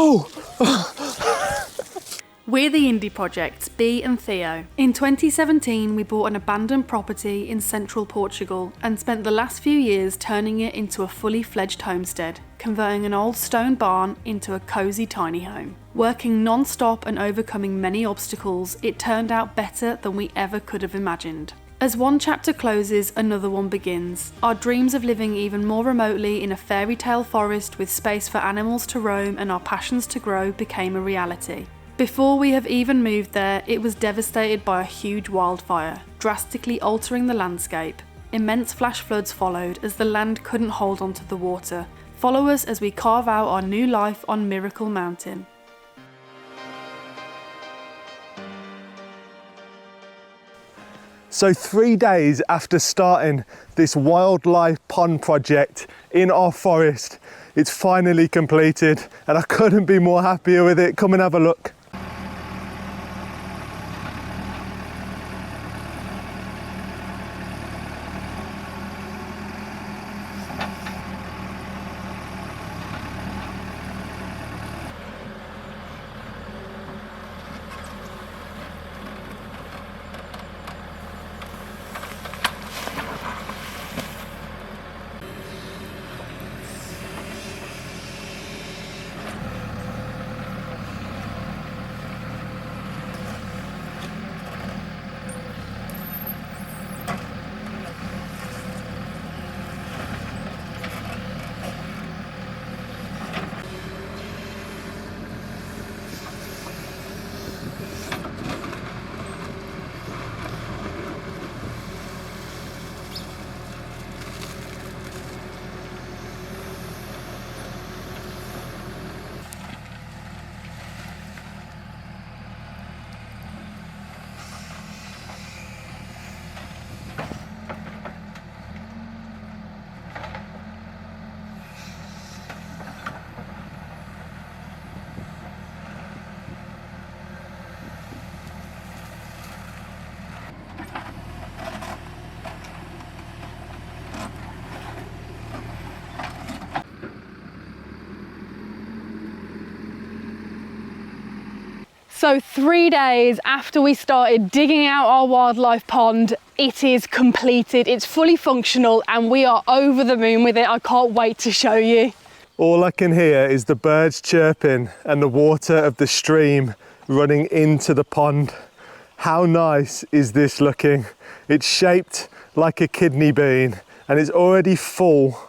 Oh! We're the indie projects, Bee and Theo. In 2017, we bought an abandoned property in Central Portugal and spent the last few years turning it into a fully fledged homestead, converting an old stone barn into a cosy tiny home. Working non-stop and overcoming many obstacles, it turned out better than we ever could have imagined. As one chapter closes, another one begins. Our dreams of living even more remotely in a fairy tale forest with space for animals to roam and our passions to grow became a reality. Before we have even moved there, it was devastated by a huge wildfire, drastically altering the landscape. Immense flash floods followed as the land couldn't hold onto the water. Follow us as we carve out our new life on Miracle Mountain. So 3 days after starting this wildlife pond project in our forest, it's finally completed and I couldn't be more happier with it. Come and have a look. So 3 days after we started digging out our wildlife pond, it is completed, it's fully functional and we are over the moon with it. I can't wait to show you. All I can hear is the birds chirping and the water of the stream running into the pond. How nice is this looking? It's shaped like a kidney bean and it's already full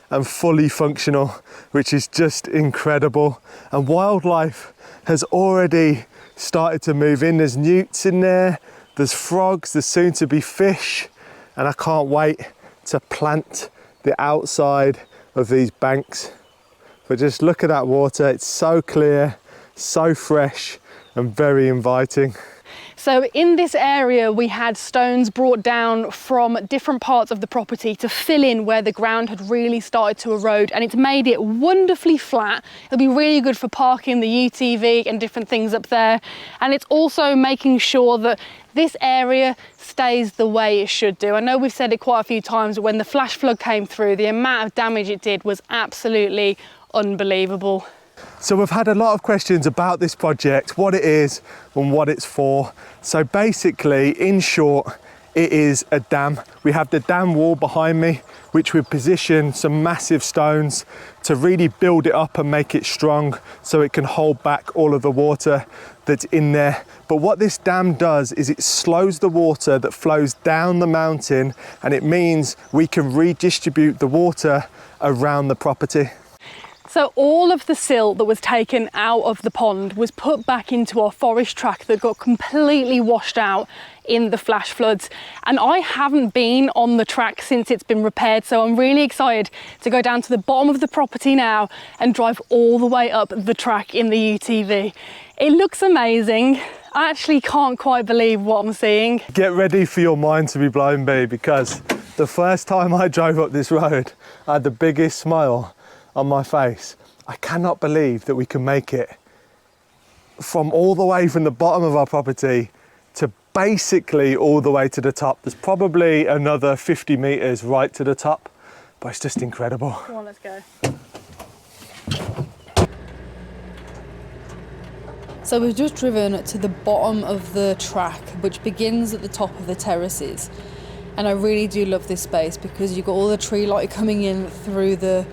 and fully functional, which is just incredible. And wildlife has already started to move in. There's newts in there, there's frogs, there's soon to be fish, and I can't wait to plant the outside of these banks. But just look at that water, it's so clear, so fresh and very inviting. So in this area we had stones brought down from different parts of the property to fill in where the ground had really started to erode, and it's made it wonderfully flat. It'll be really good for parking the UTV and different things up there, and it's also making sure that this area stays the way it should do. I know we've said it quite a few times, but when the flash flood came through, the amount of damage it did was absolutely unbelievable. So we've had a lot of questions about this project, what it is and what it's for. So basically, in short, it is a dam. We have the dam wall behind me, which we position some massive stones to really build it up and make it strong so it can hold back all of the water that's in there. But what this dam does is it slows the water that flows down the mountain, and it means we can redistribute the water around the property. So all of the silt that was taken out of the pond was put back into our forest track that got completely washed out in the flash floods. And I haven't been on the track since it's been repaired, so I'm really excited to go down to the bottom of the property now and drive all the way up the track in the UTV. It looks amazing. I actually can't quite believe what I'm seeing. Get ready for your mind to be blown, Bee, because the first time I drove up this road, I had the biggest smile on my face. I cannot believe that we can make it from all the way from the bottom of our property to basically all the way to the top. There's probably another 50 meters right to the top, but it's just incredible. Come on, let's go. So we've just driven to the bottom of the track, which begins at the top of the terraces. And I really do love this space because you've got all the tree light coming in through the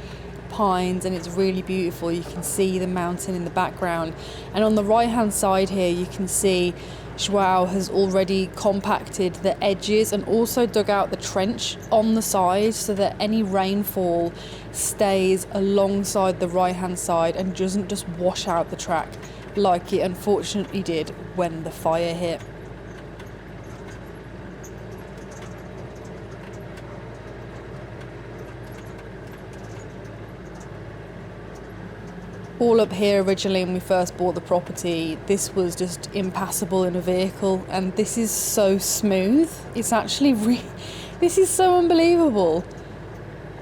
pines and it's really beautiful. You can see the mountain in the background. And on the right hand side here, you can see João has already compacted the edges and also dug out the trench on the side so that any rainfall stays alongside the right hand side and doesn't just wash out the track like it unfortunately did when the fire hit. All up here originally when we first bought the property, this was just impassable in a vehicle, and this is so smooth. It's actually this is so unbelievable.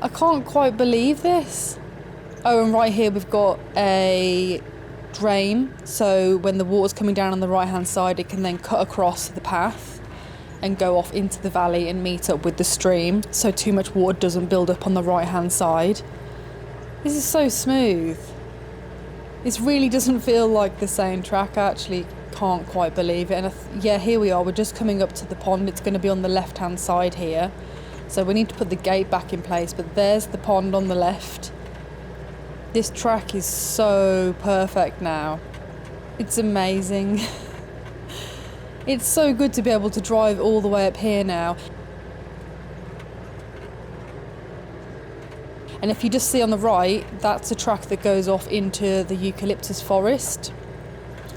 I can't quite believe this. Oh, and right here we've got a drain, so when the water's coming down on the right hand side, it can then cut across the path and go off into the valley and meet up with the stream, so too much water doesn't build up on the right hand side. This is so smooth. This really doesn't feel like the same track. I actually can't quite believe it. And yeah, here we are. We're just coming up to the pond. It's going to be on the left-hand side here. So we need to put the gate back in place, but there's the pond on the left. This track is so perfect now. It's amazing. It's so good to be able to drive all the way up here now. And if you just see on the right, that's a track that goes off into the eucalyptus forest.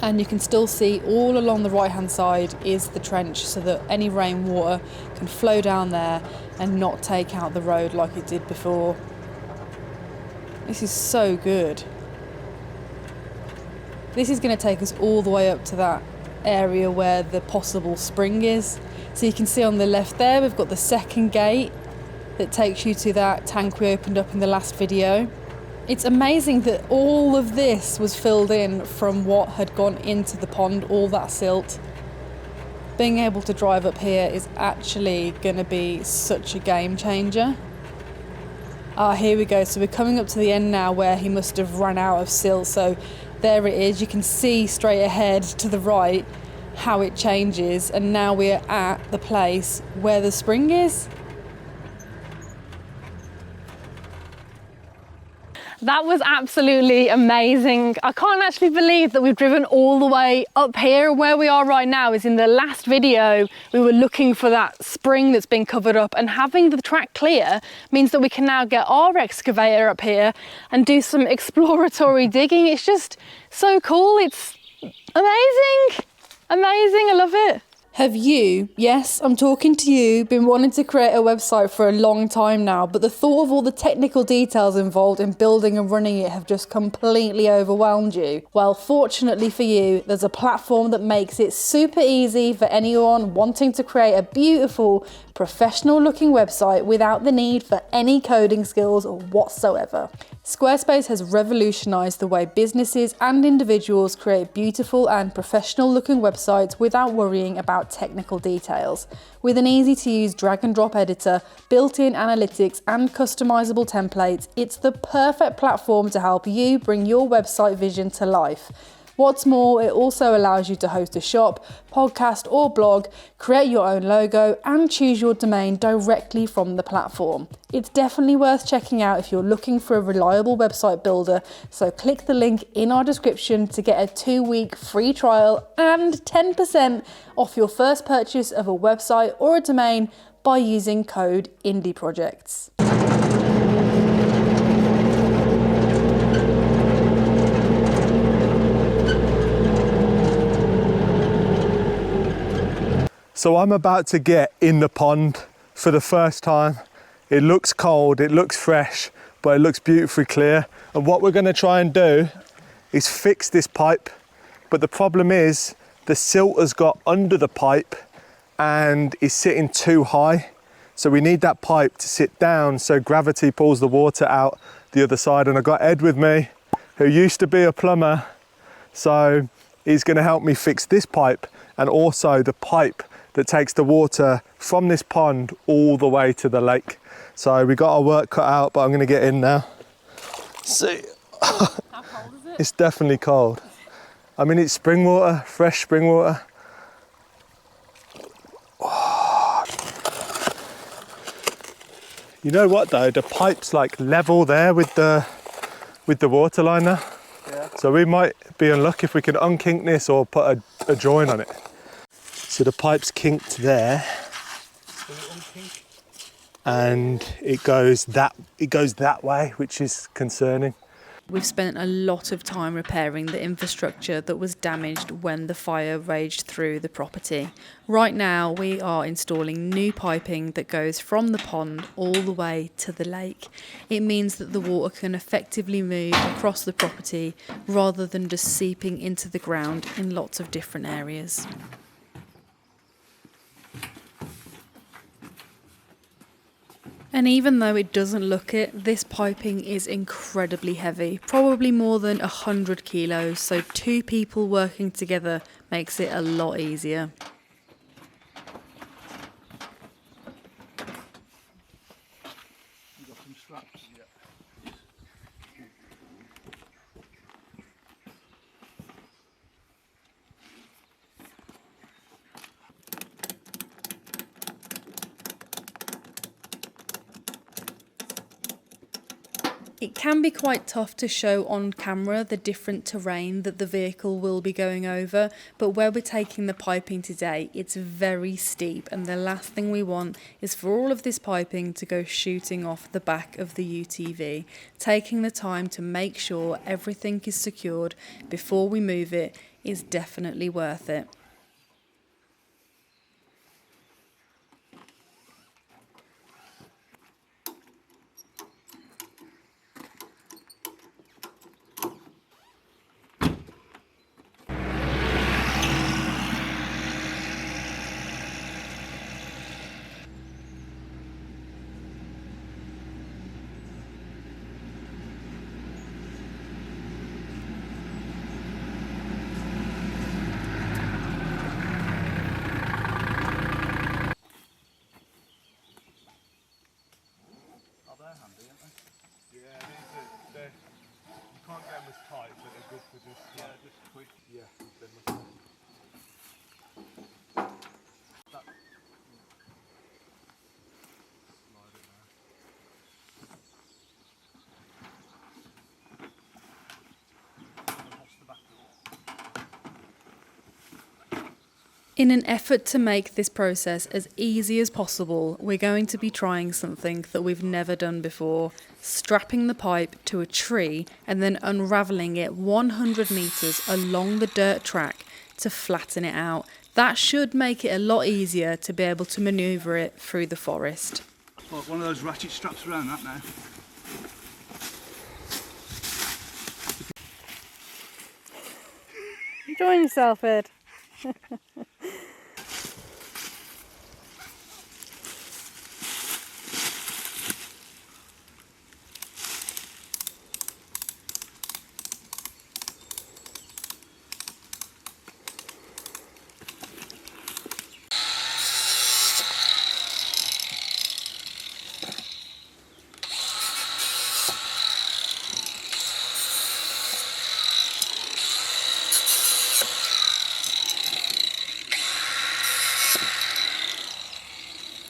And you can still see all along the right hand side is the trench so that any rainwater can flow down there and not take out the road like it did before. This is so good. This is going to take us all the way up to that area where the possible spring is. So you can see on the left there, we've got the second gate that takes you to that tank we opened up in the last video. It's amazing that all of this was filled in from what had gone into the pond, all that silt. Being able to drive up here is actually going to be such a game changer. Here we go. So we're coming up to the end now where he must have run out of silt. So there it is. You can see straight ahead to the right how it changes. And now we're at the place where the spring is. That was absolutely amazing. I can't actually believe that we've driven all the way up here. Where we are right now is in the last video. We were looking for that spring that's been covered up, and having the track clear means that we can now get our excavator up here and do some exploratory digging. It's just so cool. It's amazing. Amazing. I love it. Have you, yes, I'm talking to you, been wanting to create a website for a long time now, but the thought of all the technical details involved in building and running it have just completely overwhelmed you? Well, fortunately for you, there's a platform that makes it super easy for anyone wanting to create a beautiful, professional looking website without the need for any coding skills whatsoever. Squarespace has revolutionized the way businesses and individuals create beautiful and professional looking websites without worrying about technical details. With an easy to use drag and drop editor, built-in analytics and customizable templates, it's the perfect platform to help you bring your website vision to life. What's more, it also allows you to host a shop, podcast or blog, create your own logo and choose your domain directly from the platform. It's definitely worth checking out if you're looking for a reliable website builder, so click the link in our description to get a 2-week free trial and 10% off your first purchase of a website or a domain by using code indieprojects. So I'm about to get in the pond for the first time. It looks cold, it looks fresh, but it looks beautifully clear. And what we're gonna try and do is fix this pipe. But the problem is the silt has got under the pipe and is sitting too high. So we need that pipe to sit down so gravity pulls the water out the other side. And I've got Ed with me, who used to be a plumber. So he's gonna help me fix this pipe and also the pipe that takes the water from this pond all the way to the lake. So we got our work cut out, but I'm gonna get in now. See, How cold is it? it's definitely cold. I mean, it's spring water, fresh spring water. Oh. You know what though? The pipe's like level there with the water line now. Yeah. So we might be unlucky if we can unkink this or put a join on it. So the pipe's kinked there. And it goes that way, which is concerning. We've spent a lot of time repairing the infrastructure that was damaged when the fire raged through the property. Right now we are installing new piping that goes from the pond all the way to the lake. It means that the water can effectively move across the property rather than just seeping into the ground in lots of different areas. And even though it doesn't look it, this piping is incredibly heavy, probably more than 100 kilos, so 2 people working together makes it a lot easier. It can be quite tough to show on camera the different terrain that the vehicle will be going over, but where we're taking the piping today, it's very steep, and the last thing we want is for all of this piping to go shooting off the back of the UTV. Taking the time to make sure everything is secured before we move it is definitely worth it. In an effort to make this process as easy as possible, we're going to be trying something that we've never done before, strapping the pipe to a tree and then unravelling it 100 metres along the dirt track to flatten it out. That should make it a lot easier to be able to manoeuvre it through the forest. Like one of those ratchet straps around that now. Enjoying yourself, Ed.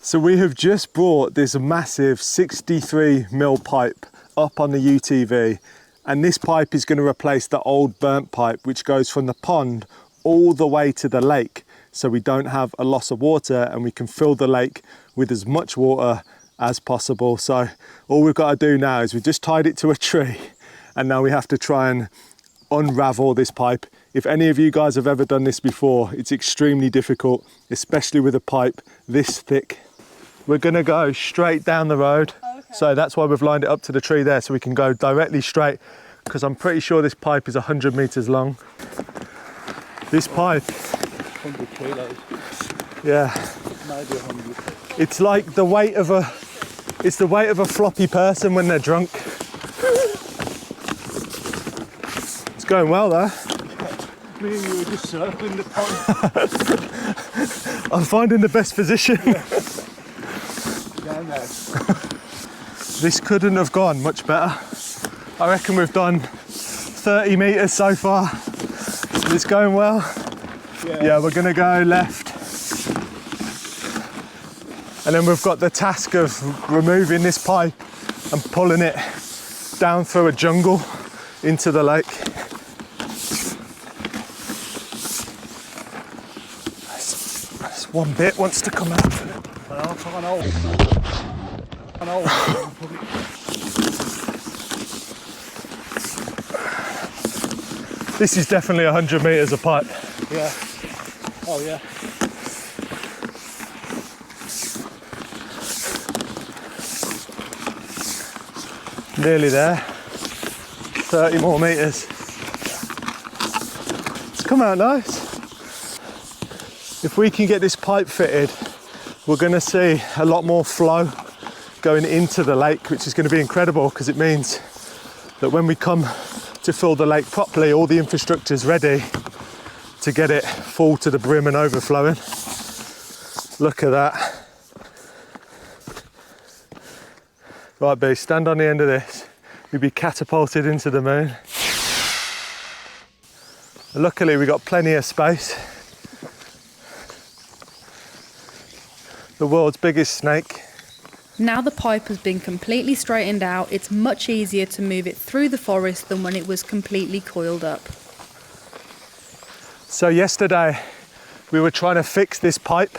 So we have just brought this massive 63mm pipe up on the UTV, and this pipe is going to replace the old burnt pipe which goes from the pond all the way to the lake, so we don't have a loss of water and we can fill the lake with as much water as possible. So all we've got to do now is we just tied it to a tree, and now we have to try and unravel this pipe. If any of you guys have ever done this before, it's extremely difficult, especially with a pipe this thick. We're gonna go straight down the road. Okay. So that's why we've lined it up to the tree there, so we can go directly straight, because I'm pretty sure this pipe is 100 meters long. This pipe, 100 kilos, yeah. maybe 100. It's like the weight of a floppy person when they're drunk. It's going well there. Me and you were just circling the pond. I'm finding the best position. Yeah. Down there. This couldn't have gone much better. I reckon we've done 30 meters so far. It's going well? Yeah, we're gonna go left. And then we've got the task of removing this pipe and pulling it down through a jungle into the lake. This one bit wants to come out. This is definitely 100 metres of pipe. Yeah. Oh yeah. Nearly there. 30 more metres. It's come out nice. If we can get this pipe fitted, we're going to see a lot more flow going into the lake, which is going to be incredible because it means that when we come to fill the lake properly, all the infrastructure is ready to get it full to the brim and overflowing. Look at that. Right, Bee, stand on the end of this. You'll be catapulted into the moon. Luckily, we got plenty of space. The world's biggest snake. Now the pipe has been completely straightened out, it's much easier to move it through the forest than when it was completely coiled up. So yesterday, we were trying to fix this pipe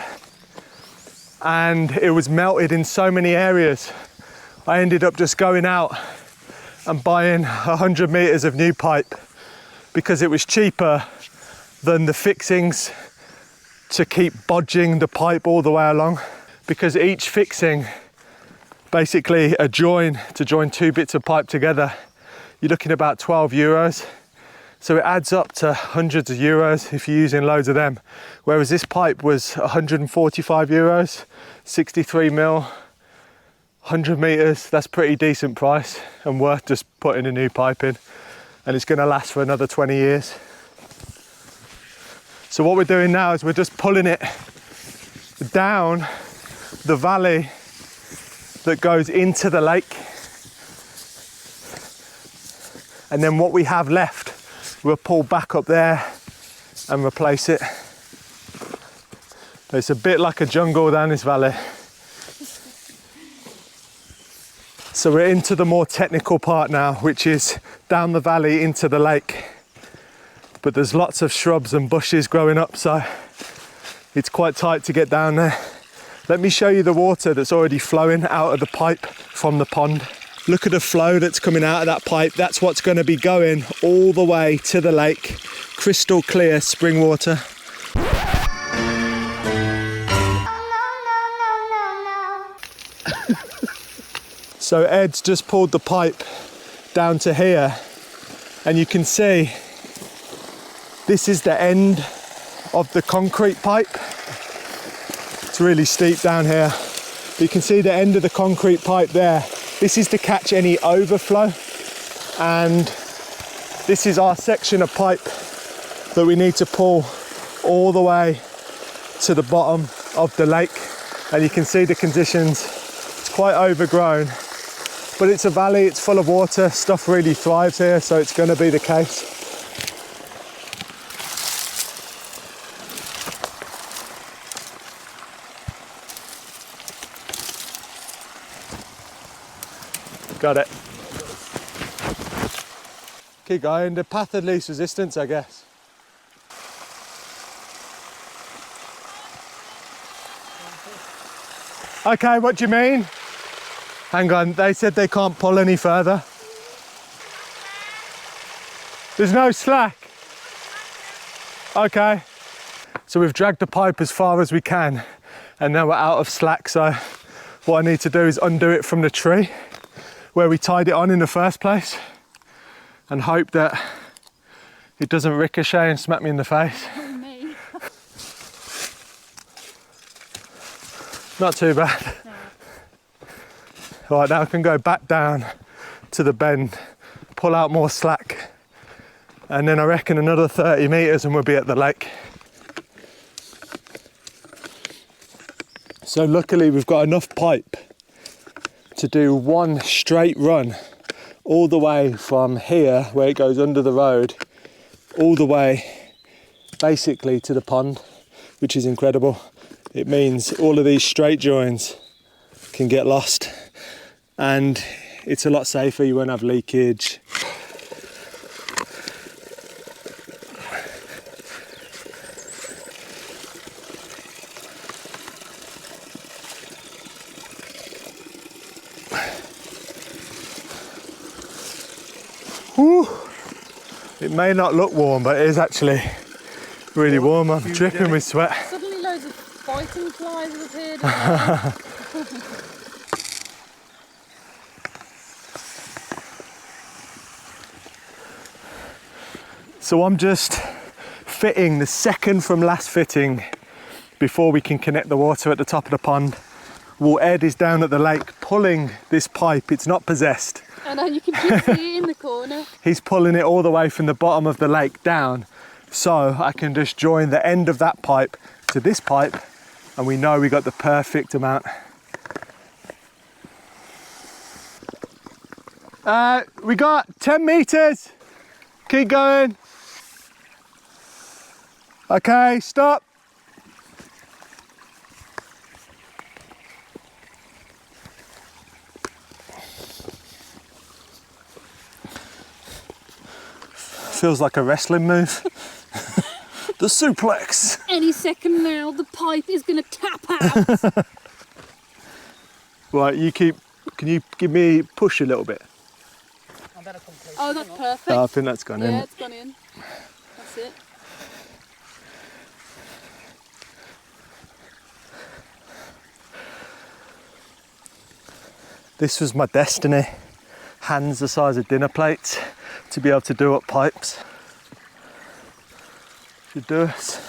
and it was melted in so many areas. I ended up just going out and buying 100 metres of new pipe because it was cheaper than the fixings to keep bodging the pipe all the way along, because each fixing, basically a join to join two bits of pipe together, you're looking about 12 euros. So it adds up to hundreds of euros if you're using loads of them. Whereas this pipe was 145 euros, 63 mil, 100 metres, that's pretty decent price and worth just putting a new pipe in. And it's going to last for another 20 years. So what we're doing now is we're just pulling it down the valley that goes into the lake. And then what we have left, we'll pull back up there and replace it. It's a bit like a jungle down this valley. So we're into the more technical part now, which is down the valley into the lake. But there's lots of shrubs and bushes growing up, so it's quite tight to get down there. Let me show you the water that's already flowing out of the pipe from the pond. Look at the flow that's coming out of that pipe. That's what's going to be going all the way to the lake. Crystal clear spring water. So Ed's just pulled the pipe down to here, and you can see this is the end of the concrete pipe. It's really steep down here. You can see the end of the concrete pipe there. This is to catch any overflow, and this is our section of pipe that we need to pull all the way to the bottom of the lake. And you can see the conditions. It's quite overgrown, but it's a valley, it's full of water, stuff really thrives here, so it's going to be the case. Got it. Keep going, the path of least resistance, I guess. Okay, what do you mean? Hang on, they said they can't pull any further. There's no slack. Okay. So we've dragged the pipe as far as we can and now we're out of slack, so what I need to do is undo it from the tree where we tied it on in the first place and hope that it doesn't ricochet and smack me in the face. Me. Not too bad. No. Right, now I can go back down to the bend, pull out more slack, and then I reckon another 30 metres and we'll be at the lake. So luckily we've got enough pipe to do one straight run all the way from here, where it goes under the road, all the way basically to the pond, which is incredible. It means all of these straight joins can get lost, and it's a lot safer. You won't have leakage. Whew. It may not look warm, but it is actually really warm. I'm dripping with sweat. Suddenly loads of fighting flies have appeared. So I'm just fitting the second from last fitting before we can connect the water at the top of the pond. Well, Ed is down at the lake pulling this pipe. It's not possessed. I know, you can just see it in the corner. He's pulling it all the way from the bottom of the lake down, so I can just join the end of that pipe to this pipe, and we know we got the perfect amount. We got 10 meters. Keep going. Okay, stop. Feels like a wrestling move. The suplex. Any second now, the pipe is going to tap out. Right, you keep, can you give me push a little bit? Oh, that's perfect. Oh, I think that's gone in. Yeah, it's gone in. That's it. This was my destiny. Hands the size of dinner plates to be able to do up pipes. Should do it.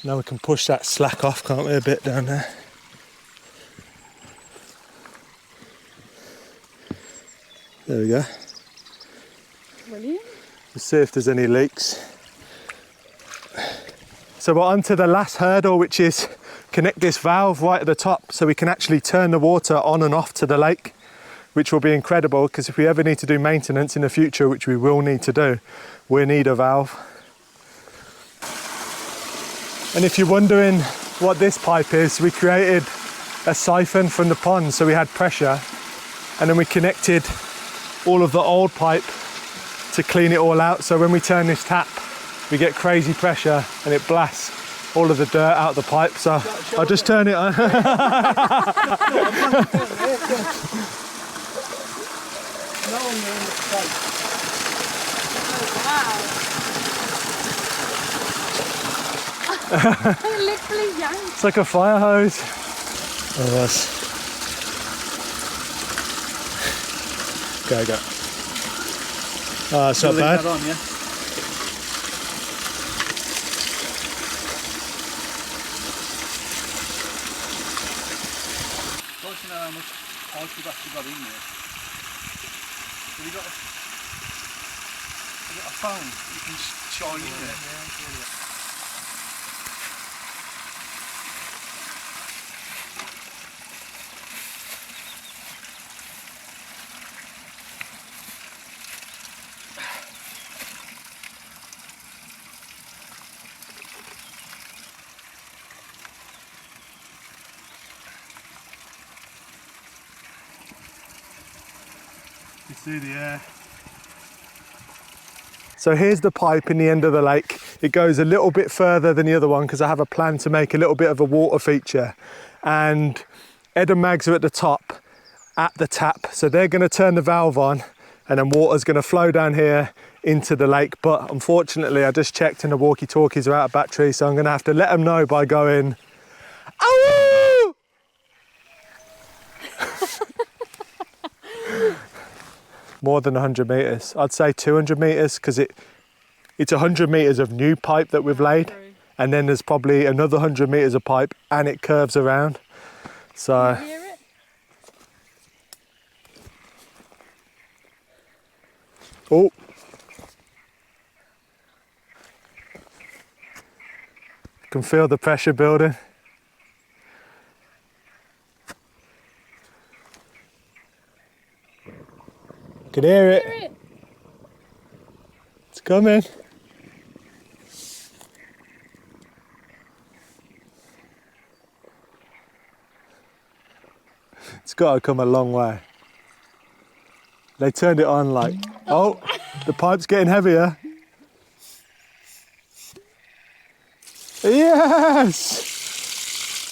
Now we can push that slack off, can't we, a bit down there. There we go. Brilliant. Let's see if there's any leaks. So we're on to the last hurdle, which is connect this valve right at the top so we can actually turn the water on and off to the lake, which will be incredible, because if we ever need to do maintenance in the future, which we will need to do, we need a valve. And if you're wondering what this pipe is, we created a siphon from the pond, so we had pressure, and then we connected all of the old pipe to clean it all out. So when we turn this tap, we get crazy pressure and it blasts all of the dirt out of the pipe. So I'll just turn it on. It literally yanked. It's like a fire hose. Oh, that's... Go. It's not bad. On, yeah? Don't you know how much pipe you've actually got in there? Have you got a phone you can shine in there? You see the air. So here's the pipe in the end of the lake. It goes a little bit further than the other one because I have a plan to make a little bit of a water feature. And Ed and Mags are at the top at the tap. So they're going to turn the valve on and then water's going to flow down here into the lake. But unfortunately, I just checked and the walkie-talkies are out of battery. So I'm going to have to let them know by going, "Ow!" More than 100 metres. I'd say 200 metres because it's 100 metres of new pipe that we've laid, and then there's probably another 100 metres of pipe and it curves around. So Can you hear it? oh, can feel the pressure building. Can hear it. It's coming. It's got to come a long way. They turned it on like, oh, the pipe's getting heavier. Yes!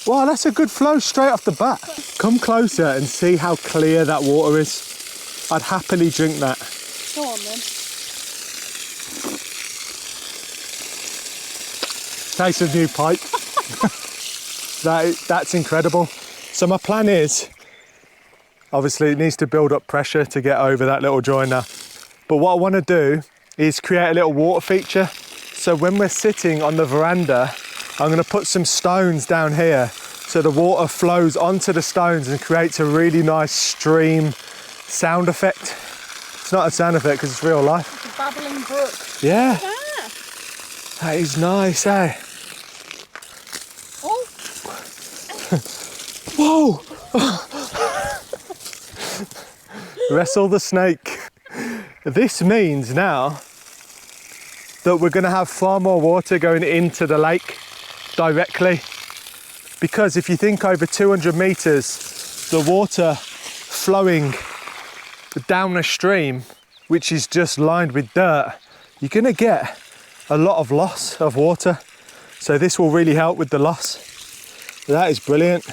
Wow, that's a good flow straight off the bat. Come closer and see how clear that water is. I'd happily drink that. Go on then. Taste of new pipe. That's incredible. So my plan is, obviously it needs to build up pressure to get over that little joiner. But what I want to do is create a little water feature. So when we're sitting on the veranda, I'm going to put some stones down here so the water flows onto the stones and creates a really nice stream sound effect. It's not a sound effect because it's real life. It's a babbling brook. Yeah. Ah. That is nice, eh? Oh. Whoa! Wrestle the snake. This means now that we're going to have far more water going into the lake directly, because if you think over 200 meters, the water flowing down a stream which is just lined with dirt, you're going to get a lot of loss of water. So this will really help with the loss. That is brilliant.